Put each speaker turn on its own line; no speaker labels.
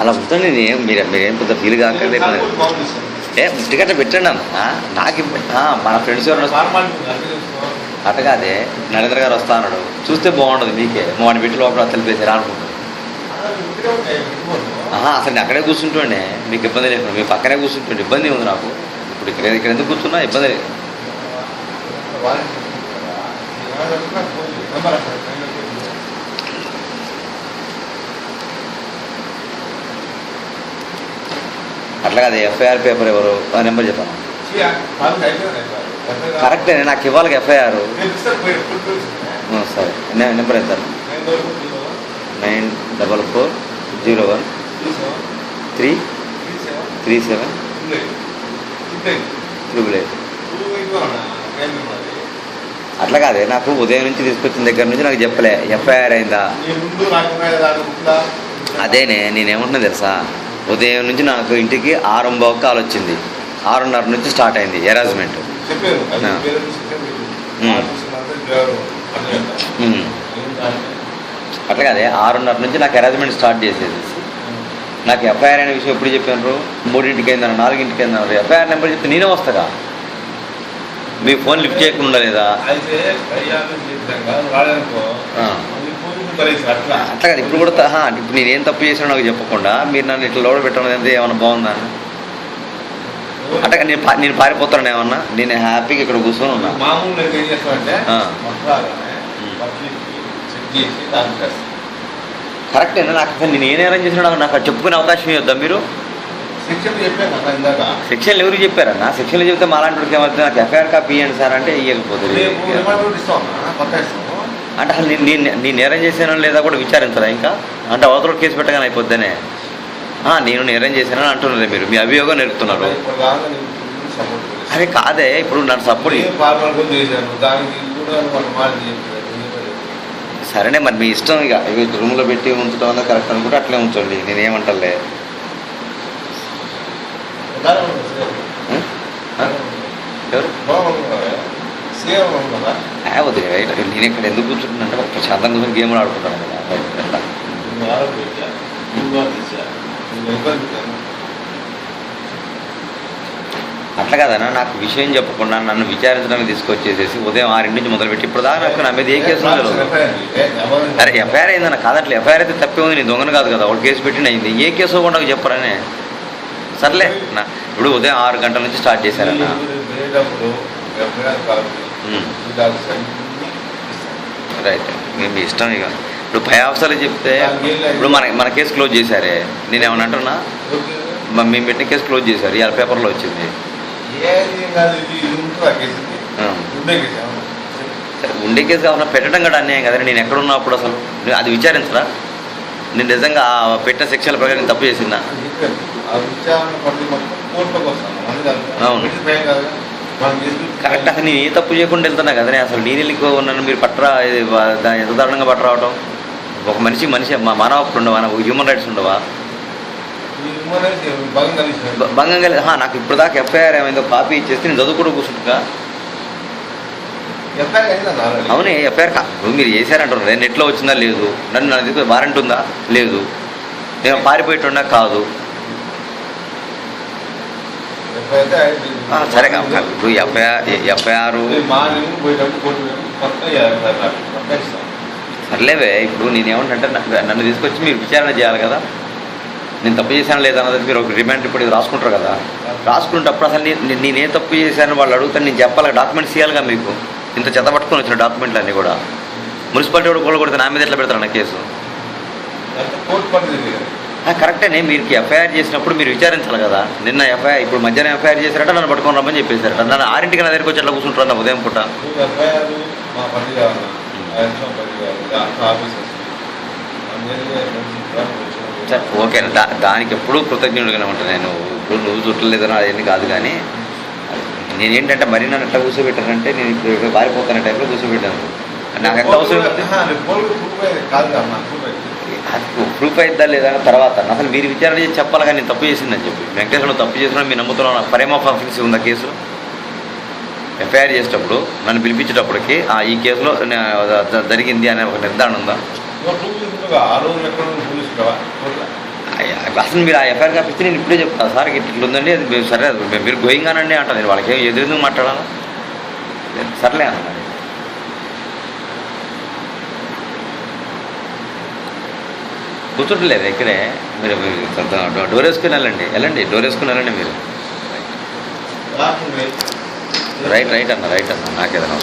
అలా ఉంటుంది. మీరేం పెద్ద ఫీల్ కాకలేదు. టికెట్ పెట్టండి అన్న. నాకు మన ఫ్రెండ్స్ ఎవరు అట్ట కాదే, నరేంద్ర గారు వస్తా అన్నాడు. చూస్తే బాగుంటుంది మీకే. వాడిని పెట్టి లోపల తెలిపేసారా అనుకుంటాను. అసలు నేను అక్కడే కూర్చుంటుండే, మీకు ఇబ్బంది లేకుండా మీ పక్కనే కూర్చుంటుండే. ఇబ్బంది ఉంది నాకు. ఇప్పుడు ఇక్కడ ఎందుకు కూర్చున్నా ఇబ్బంది లేదు. అట్లా కాదు. ఎఫ్ఐఆర్ పేపర్ ఎవరు నెంబర్ చెప్పాను. కరెక్టే, నాకు ఇవ్వాలి ఎఫ్ఐఆర్. సరే, నెంబర్ ఎంత? 9441033788. అట్లా కాదే, నాకు ఉదయం నుంచి తీసుకొచ్చిన దగ్గర నుంచి నాకు చెప్పలే ఎఫ్ఐఆర్ అయిందా. అదేనే నేనేమంటున్నా తెలుసా, ఉదయం నుంచి నాకు ఇంటికి 6:15 కాల్ వచ్చింది. 6:30 నుంచి స్టార్ట్ అయింది హెరాస్మెంట్. అట్లా కాదే, 6:30 నుంచి నాకు హెరాస్మెంట్ స్టార్ట్ చేసేది. నాకు ఎఫ్ఐఆర్ అనే విషయం ఎప్పుడు చెప్పారు? 3ంటికి అయిందన్నారు, 4ంటికి అయిందన్నారు. ఎఫ్ఐఆర్ నెంబర్ చెప్తే నేనే వస్తాగా. మీ ఫోన్ లిఫ్ట్ చేయకుండా లేదా? అట్లా కాదు. ఇప్పుడు కూడా ఇప్పుడు నేనేం తప్పు చేసినా నాకు చెప్పకుండా మీరు నన్ను ఇట్లా లోడ పెట్టడం అంటే ఏమన్నా బాగుందా? అట్లా నేను పారిపోతాను ఏమన్నా? నేను హ్యాపీగా ఇక్కడ కూర్చొని ఉన్నా. కరెక్టేనా? నాకు అసలు నేను ఏం అరేంజ్ చేసినా నాకు చెప్పుకునే అవకాశం ఇవ్వద్దా మీరు? సెక్షన్లు ఎవరికి చెప్పారన్నా? సెక్షన్లు చెప్తే మాలాంటి ఏమవుతుంది? నాకు ఎఫ్ఐఆర్ కాపీ ఇవ్వండి సార్ అంటే ఇవ్వకపోతుంది. అంటే అసలు నేను నేరం చేసానో లేదా కూడా విచారించరా ఇంకా? అంటే అవతల కేసు పెట్టగానే అయిపోద్దనే. నేను నేరం చేశానని అంటున్నారు మీరు. మీ అభియోగం నేర్పుతున్నారు. అరే కాదే, ఇప్పుడు నన్ను సపోర్ట్ సరేనే, మరి మీ ఇష్టం. ఇక రూమ్లో పెట్టి ఉంచడం అన్నది కరెక్ట్ అనుకుంటే అట్లే ఉంచండి. నేనేమంటలే. వద్దు, నేను ఇక్కడ ఎందుకు కూర్చుంటున్నానంటే ఒక ప్రశాంతంగా కూర్చొని గేమ్లు ఆడుకుంటాను కదా. అట్లా కదన్నా, నాకు విషయం చెప్పకుండా నన్ను విచారించడానికి తీసుకొచ్చేసేసి ఉదయం 6 నుంచి మొదలుపెట్టి ఇప్పుడు దాకా నాకు నా మీద ఏ కేసు ఉండదు. అరే ఎఫ్ఐఆర్ అయిందన్న కాదట్లే. ఎఫ్ఐఆర్ అయితే తప్పే ఉంది. నేను దొంగను కాదు కదా. ఒకటి కేసు పెట్టిన అయింది. ఏ కేసు కూడా నాకు చెప్పరానే. సర్లే, ఇప్పుడు ఉదయం 6 గంటల నుంచి స్టార్ట్ చేశారన్న. రైట్, మీ ఇష్టం. ఇక ఇప్పుడు పై ఆఫీసర్లు చెప్తే ఇప్పుడు మన కేసు క్లోజ్ చేశారే. నేనేమన్నా అంటున్నా? మేము పెట్టిన కేసు క్లోజ్ చేశారు. ఇవాళ పేపర్లో వచ్చింది. ఉండే కేసు కావాలన్నా పెట్టడం కూడా అన్యాయం కదా. నేను ఎక్కడున్నా అప్పుడు అసలు అది విచారించరా? నేను నిజంగా పెట్టిన సెక్షన్ల ప్రకారం నేను తప్పు చేసిందా? అవును, కరెక్ట్. అసలు నేను ఏ తప్పు చేయకుండా వెళ్తున్నా కదా. అసలు నేను వెళ్ళి ఉన్నాను, మీరు పట్టరా? ఎంత దారుణంగా పట్టరావటం. ఒక మనిషి మానవ హక్కులు ఉండవా? హ్యూమన్ రైట్స్ ఉండవా? భంగం కలిగి నాకు ఇప్పుడు దాకా ఎఫ్ఐఆర్ ఏమైందో కాపీ ఇచ్చేస్తే నేను చదువుకుంటూ కూర్చుంటుగా. అవునే, ఎఫ్ఐఆర్ మీరు చేశారంటారు. నెట్లో వచ్చిందా? లేదు. నన్ను వారెంట్ ఉందా? లేదు. నేను పారిపోయేట్టున్నా? కాదు. సరే, ఇప్పుడు ఎఫ్ఐఆర్ సర్లేవే. ఇప్పుడు నేనేమంటే నన్ను తీసుకొచ్చి మీరు విచారణ చేయాలి కదా. నేను తప్పు చేశాను లేదన్నది మీరు ఒక రిమాండ్ రిపోర్ట్ ఇది రాసుకుంటారు కదా. రాసుకునేటప్పుడు అసలు నేనేం తప్పు చేశాను వాళ్ళు అడుగుతాను. నేను చెప్పాలి, డాక్యుమెంట్స్ ఇవ్వాలిగా మీకు. ఇంత చెత్త పట్టుకొని వచ్చిన డాక్యుమెంట్లు అన్నీ కూడా మున్సిపాలిటీ కూడా కొలగొడితే నా మీద ఎట్లా పెడతారు నా కేసు? కరెక్టేనే. మీరు ఎఫ్ఐఆర్ చేసినప్పుడు మీరు విచారించాలి కదా. నిన్న ఎఫ్ఐఆర్ ఇప్పుడు మధ్యాహ్నం ఎఫ్ఐఆర్ చేశారంటే నన్ను పట్టుకొని రమ్మని చెప్పేశారట. నన్ను 6ంటికి నా దగ్గరికి వచ్చి ఎట్లా కూర్చుంటారు ఉదయం పూట? ఓకే, దానికి ఎప్పుడూ కృతజ్ఞుడిగానే ఉంటాను నేను. ఇప్పుడు నువ్వు చుట్టలేదనో అదేంటి కాదు. కానీ నేనేంటంటే మరీ నన్ను ఎట్లా కూర్చోబెట్టానంటే నేను ఇప్పుడు పారిపోతానే టైంలో కూర్చోబెట్టాను. నాకు ఎంత అవసరం ప్రూఫ్ అయిద్దా లేదా తర్వాత అసలు మీరు విచారణ చేసి చెప్పాలి. కానీ నేను తప్పు చేసిందని చెప్పి వెంకటేశ్వరరావు తప్పు చేసినా మీరు నమ్ముతున్నాను. ఫ్రేమ్ ఆఫ్ ఆఫెన్స్ ఉందా కేసు? ఎఫ్ఐఆర్ చేసేటప్పుడు నన్ను పిలిపించేటప్పటికి ఈ కేసులో జరిగింది అనే ఒక నిర్ధారణ ఉందా? అసలు మీరు ఆ ఎఫ్ఐఆర్ కాపిస్తే నేను ఇప్పుడే చెప్తాను సార్ ఇట్లా ఉందండి అది సరే మీరు గోయింగానండి అంటాను నేను వాళ్ళకి ఎదురు మాట్లాడాలా సర్లే అన్న కూర్చుంటలేదు ఇక్కడే మీరు డోర్ వేసుకుని వెళ్ళండి డోర్ వేసుకుని వెళ్ళండి మీరు రైట్ అన్న నాకేదైనా